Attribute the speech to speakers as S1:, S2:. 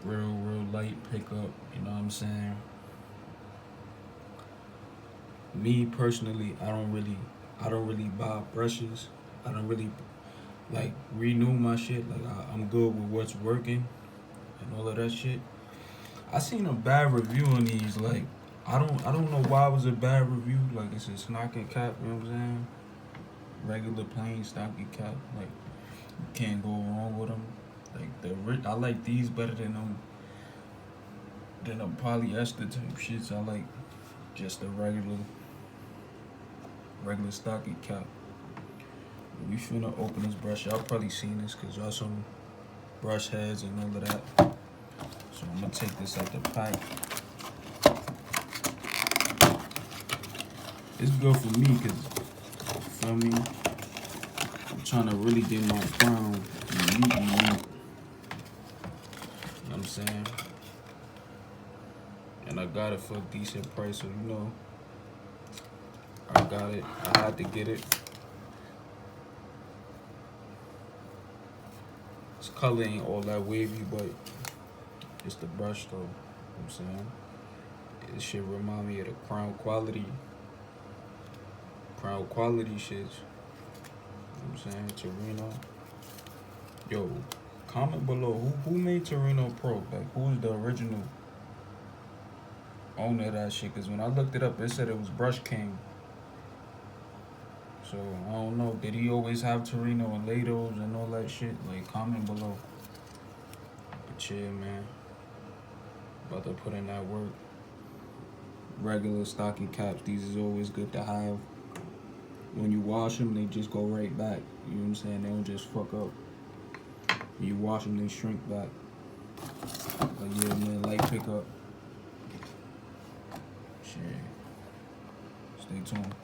S1: real light pickup. You know what I'm saying? Me personally, I don't really buy brushes. I don't really like renew my shit. Like I'm good with what's working and all of that shit. I seen a bad review on these. Like I don't know why it was a bad review. Like it's a stocking cap. You know what I'm saying? Regular plain stocking cap. Like you can't go wrong with them. Like I like these better than a polyester type shits. I like just the regular stocking cap. We finna open this brush. Y'all probably seen this because y'all some brush heads and all of that. So I'm gonna take this out the pack. It's good for me because, you feel me? I'm trying to really get my crown neat. You know what I'm saying? And I got it for a decent price, so you know, I got it. I had to get it. This color ain't all that wavy, but it's the brush though. You know what I'm saying? It should remind me of the crown quality. Crown quality shits. You know what I'm saying? Torino. Yo, comment below who made Torino Pro? Like who is the original owner of that shit? Cause when I looked it up, it said it was Brush King. So I don't know. Did he always have Torino and Lados and all that shit? Like comment below. But yeah, man. About to put in that work. Regular stocking caps. These is always good to have. When you wash them, they just go right back. You know what I'm saying? They don't just fuck up. When you wash them, they shrink back. But yeah, man, light pickup. Shit. Stay tuned.